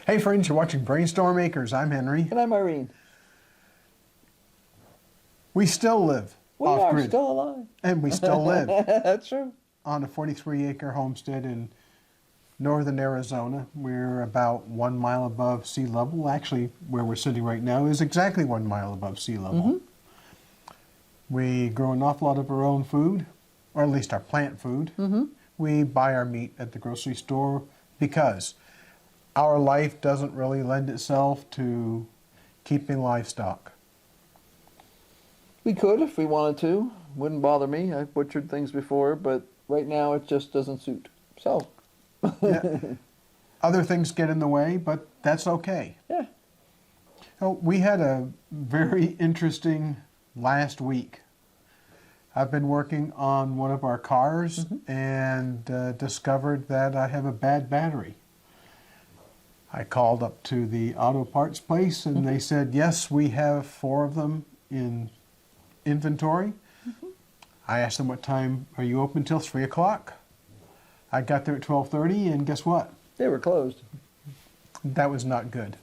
Hey friends, you're watching BrainStormAcres. I'm Henry. And I'm Irene. We still live off-grid. We are still alive. And we still live That's true. on a 43-acre homestead in northern Arizona. We're about 1 mile above sea level. Actually, where we're sitting right now is exactly 1 mile above sea level. We grow an awful lot of our own food, or at least our plant food. We buy our meat at the grocery store because our life doesn't really lend itself to keeping livestock. We could if we wanted to. Wouldn't bother me. I've butchered things before, but right now it just doesn't suit. So. Yeah. Other things get in the way, but that's okay. Yeah. So we had a very interesting last week. I've been working on one of our cars and discovered that I have a bad battery. I called up to the auto parts place and they said, yes, we have 4 of them in inventory. I asked them, what time are you open till? 3 o'clock. I got there at 12:30 and guess what? They were closed. That was not good.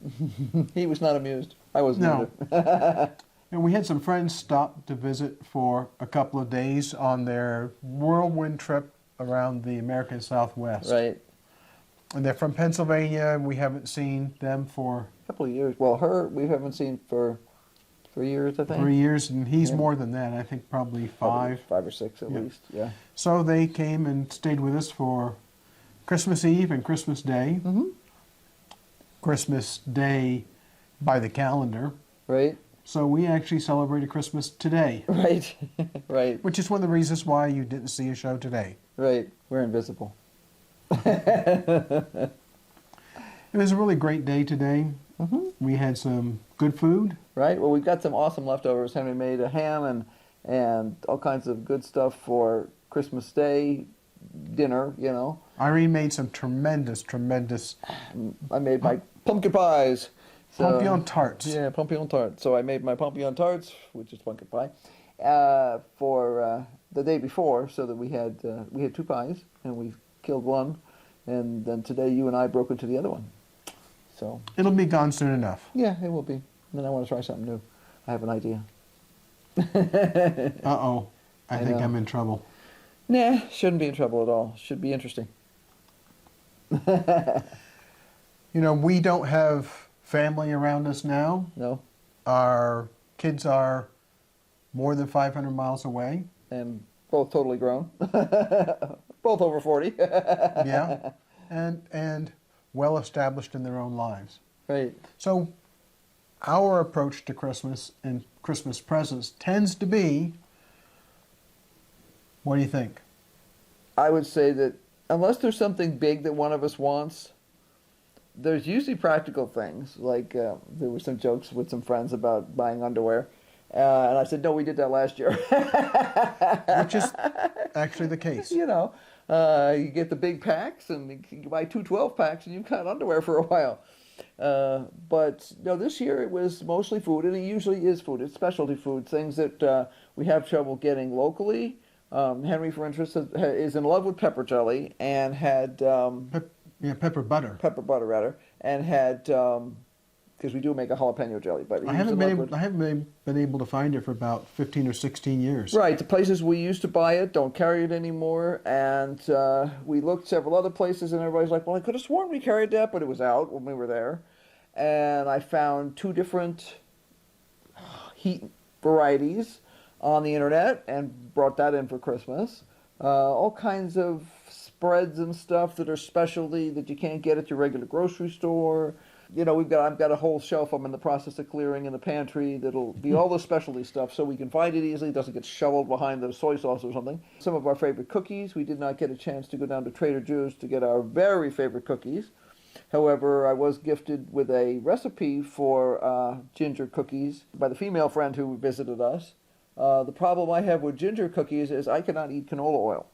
He was not amused. I wasn't either. And we had some friends stop to visit for a couple of days on their whirlwind trip around the American Southwest. Right. And they're from Pennsylvania, and we haven't seen them for A couple of years. Well, her we haven't seen for 3 years, I think. 3 years, and he's more than that. I think probably 5. Probably 5 or 6 at least. Yeah. So they came and stayed with us for Christmas Eve and Christmas Day. Christmas Day by the calendar. Right. So we actually celebrated Christmas today. Right. Right. Which is one of the reasons why you didn't see a show today. Right. We're invisible. It was a really great day today. We had some good food. Right. Well, we've got some awesome leftovers. Henry made a ham and all kinds of good stuff for Christmas Day dinner, you know. Irene made some tremendous I made my pumpkin pies. Pompion tarts. Yeah, pompion tarts. So I made my pompion tarts, which is pumpkin pie, for the day before, so that we had 2 pies, and we killed one, and then today you and I broke into the other one. So It'll be gone soon enough. yeah, it will be. And then I want to try something new. I have an idea. Uh-oh. I think know. I'm in trouble. Nah, shouldn't be in trouble at all. Should be interesting. You know, we don't have family around us now. No. Our kids are more than 500 miles away. And both totally grown. Both over 40. Yeah. And well established in their own lives. Right. So our approach to Christmas and Christmas presents tends to be, what do you think? I would say that unless there's something big that one of us wants, there's usually practical things. Like there were some jokes with some friends about buying underwear. And I said, no, we did that last year. Which is actually the case. You know, you get the big packs and you buy 2 12-packs and you've got underwear for a while. But no, this year it was mostly food, and it usually is food. It's specialty food, things that we have trouble getting locally. Henry, for instance, is in love with pepper jelly and had pepper butter. Pepper butter, rather, and had because we do make a jalapeno jelly. But I haven't been able to find it for about 15 or 16 years. Right, the places we used to buy it don't carry it anymore, and we looked several other places, and everybody's like, "Well, I could have sworn we carried that, but it was out when we were there." And I found 2 different heat varieties on the internet and brought that in for Christmas. All kinds of spreads and stuff that are specialty that you can't get at your regular grocery store. You know, I've got a whole shelf I'm in the process of clearing in the pantry that'll be all the specialty stuff so we can find it easily. It doesn't get shoveled behind the soy sauce or something. Some of our favorite cookies. We did not get a chance to go down to Trader Joe's to get our very favorite cookies. However, I was gifted with a recipe for ginger cookies by the female friend who visited us. The problem I have with ginger cookies is I cannot eat canola oil.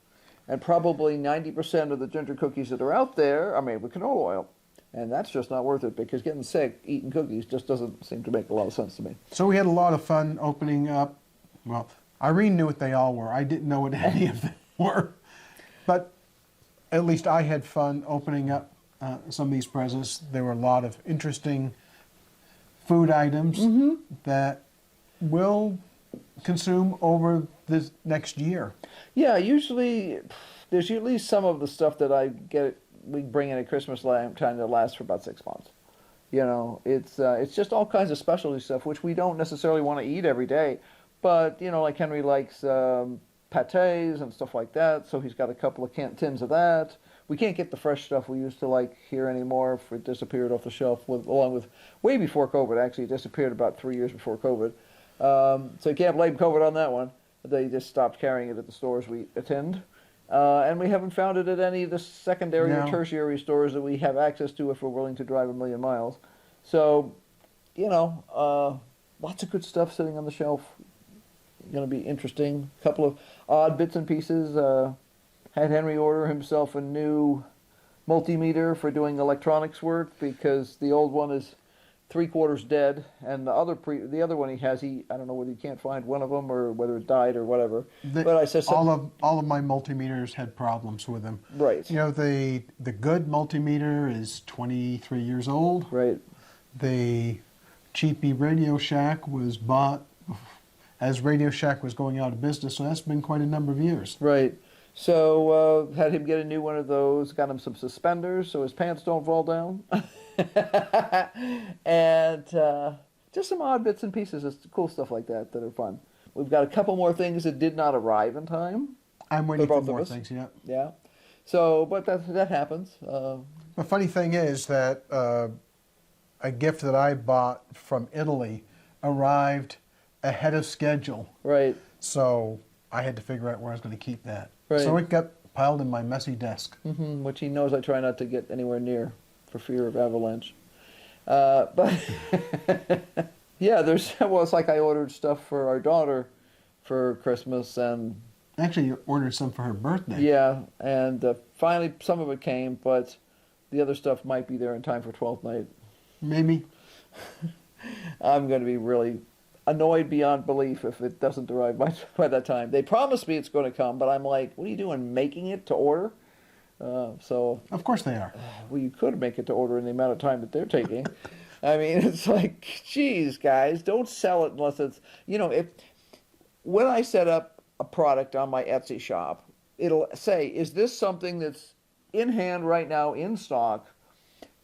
And probably 90% of the ginger cookies that are out there are made with canola oil. And that's just not worth it, because getting sick eating cookies just doesn't seem to make a lot of sense to me. So we had a lot of fun opening up. Well, Irene knew what they all were. I didn't know what any of them were. But at least I had fun opening up some of these presents. There were a lot of interesting food items that we'll consume over this next year. Yeah, usually there's usually some of the stuff that we bring in at Christmas time that lasts for about 6 months. You know, it's just all kinds of specialty stuff which we don't necessarily want to eat every day, but you know, like Henry likes pâtés and stuff like that, so he's got a couple of tins of that. We can't get the fresh stuff we used to like here anymore. It disappeared off the shelf along with way before COVID. Actually, it disappeared about 3 years before COVID. So you can't blame COVID on that one. They just stopped carrying it at the stores we attend. And we haven't found it at any of the secondary or tertiary stores that we have access to if we're willing to drive 1,000,000 miles. So, you know, lots of good stuff sitting on the shelf. Going to be interesting. A couple of odd bits and pieces. Had Henry order himself a new multimeter for doing electronics work because the old one is 3/4 dead, and the other one he has, I don't know whether he can't find one of them or whether it died or whatever. But I said all of my multimeters had problems with them. Right. You know, the good multimeter is 23 years old. Right. The cheapy Radio Shack was bought as Radio Shack was going out of business, so that's been quite a number of years. Right. So had him get a new one of those, got him some suspenders so his pants don't fall down. And just some odd bits and pieces of cool stuff like that are fun. We've got a couple more things that did not arrive in time. I'm waiting for more things, yeah. Yeah. So, but that happens. The funny thing is that a gift that I bought from Italy arrived ahead of schedule. Right. So I had to figure out where I was going to keep that. Right. So it got piled in my messy desk. Which he knows I try not to get anywhere near for fear of avalanche. But yeah, it's like I ordered stuff for our daughter for Christmas, and actually you ordered some for her birthday. Yeah, and finally some of it came, but the other stuff might be there in time for 12th night. Maybe. I'm going to be really annoyed beyond belief if it doesn't arrive by that time. They promised me it's going to come, but I'm like, what are you doing, making it to order? So of course they are. Well, you could make it to order in the amount of time that they're taking. I mean, it's like, geez, guys, don't sell it unless it's, you know, when I set up a product on my Etsy shop, it'll say, is this something that's in hand right now in stock,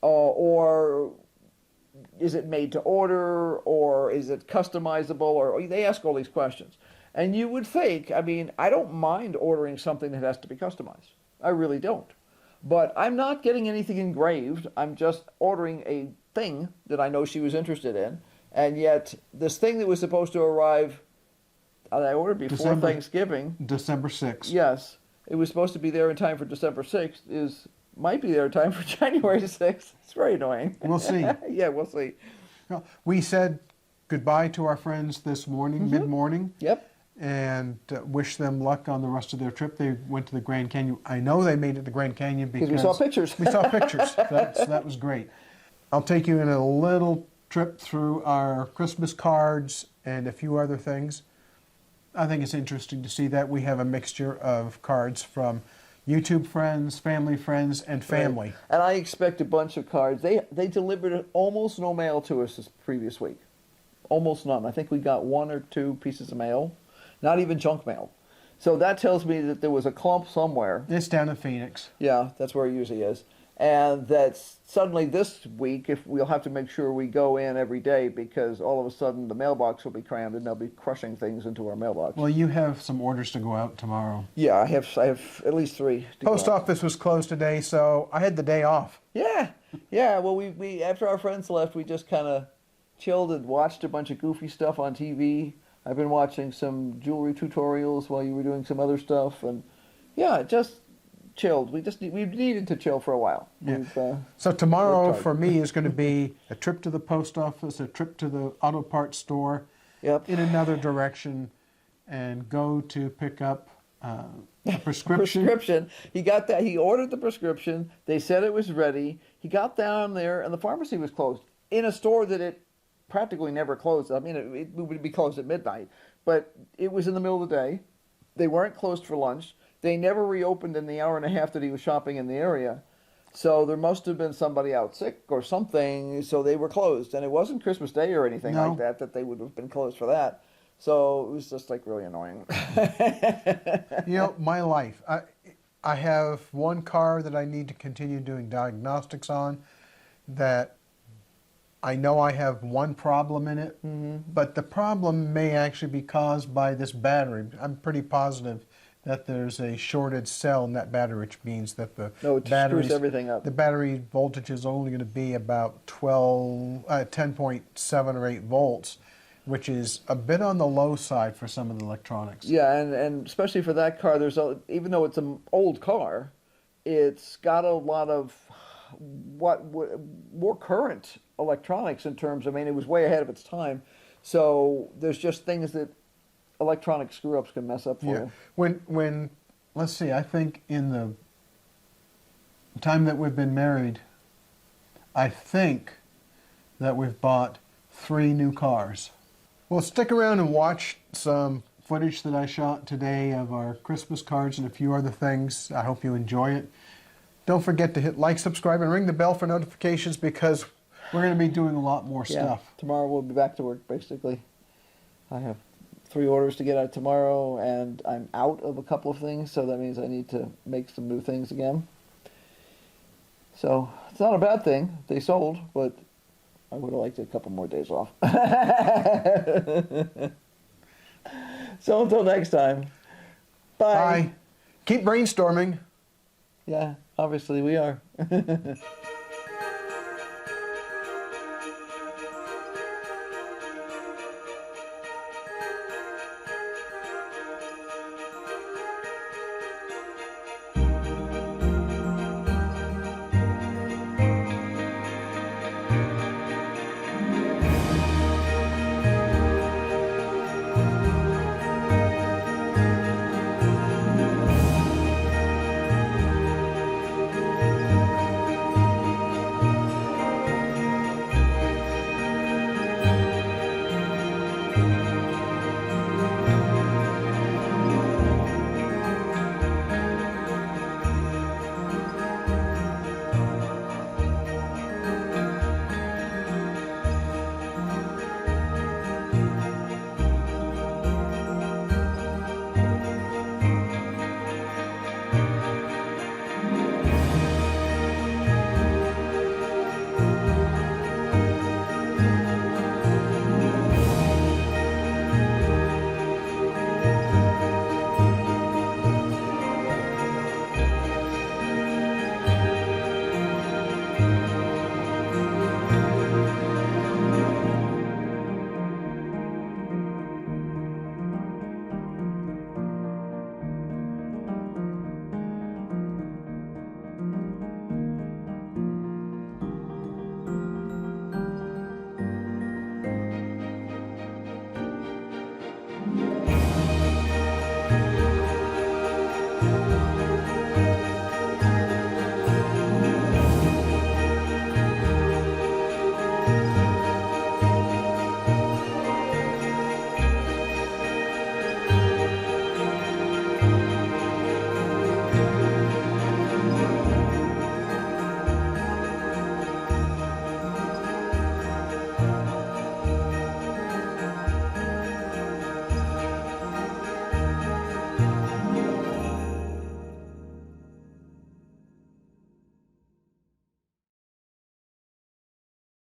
or is it made to order, or is it customizable, or they ask all these questions. And you would think, I mean, I don't mind ordering something that has to be customized. I really don't. But I'm not getting anything engraved. I'm just ordering a thing that I know she was interested in. And yet, this thing that was supposed to arrive, I ordered before Thanksgiving. December 6th. Yes. It was supposed to be there in time for December 6th. Might be there in time for January 6th. It's very annoying. We'll see. Yeah, we'll see. Well, we said goodbye to our friends this morning, mid-morning. Yep. And wish them luck on the rest of their trip. They went to the Grand Canyon. I know they made it to the Grand Canyon because we saw pictures. We saw pictures. That was great. I'll take you in a little trip through our Christmas cards and a few other things. I think it's interesting to see that we have a mixture of cards from YouTube friends, family friends, and family. Right. And I expect a bunch of cards. They delivered almost no mail to us this previous week. Almost none. I think we got 1 or 2 pieces of mail. Not even junk mail. So that tells me that there was a clump somewhere. It's down in Phoenix. Yeah, that's where it usually is. And that suddenly this week, if we'll have to make sure we go in every day because all of a sudden the mailbox will be crammed and they'll be crushing things into our mailbox. Well, you have some orders to go out tomorrow. Yeah, I have at least 3. Post office was closed today, so I had the day off. Yeah. Well, we after our friends left, we just kind of chilled and watched a bunch of goofy stuff on TV. I've been watching some jewelry tutorials while you were doing some other stuff, and yeah, just chilled. We needed to chill for a while. Yeah. So tomorrow for me is going to be a trip to the post office, a trip to the auto parts store, Yep. in another direction, and go to pick up a prescription. Prescription. He got that. He ordered the prescription. They said it was ready. He got down there, and the pharmacy was closed in a store that it practically never closed. I mean, it would be closed at midnight, but it was in the middle of the day. They weren't closed for lunch. They never reopened in the hour and a half that he was shopping in the area. So there must have been somebody out sick or something, so they were closed. And it wasn't Christmas Day or anything No. like that they would have been closed for that. So it was just like really annoying. You know, my life. I have one car that I need to continue doing diagnostics on that I know I have one problem in it, but the problem may actually be caused by this battery. I'm pretty positive that there's a shorted cell in that battery, which means that the screws everything up. The battery voltage is only going to be about 10.7 or 8 volts, which is a bit on the low side for some of the electronics. Yeah, and especially for that car, even though it's an old car, it's got a lot of more current electronics in terms. I mean, it was way ahead of its time, so there's just things that electronic screw-ups can mess up for you. When let's see, I think in the time that we've been married, I think that we've bought 3 new cars. Well, stick around and watch some footage that I shot today of our Christmas cards and a few other things. I hope you enjoy it. Don't forget to hit like, subscribe, and ring the bell for notifications because we're going to be doing a lot more stuff. Tomorrow we'll be back to work, basically. I have 3 orders to get out tomorrow, and I'm out of a couple of things, so that means I need to make some new things again. So it's not a bad thing. They sold, but I would have liked a couple more days off. So until next time, bye. Bye. Keep brainstorming. Yeah, obviously we are.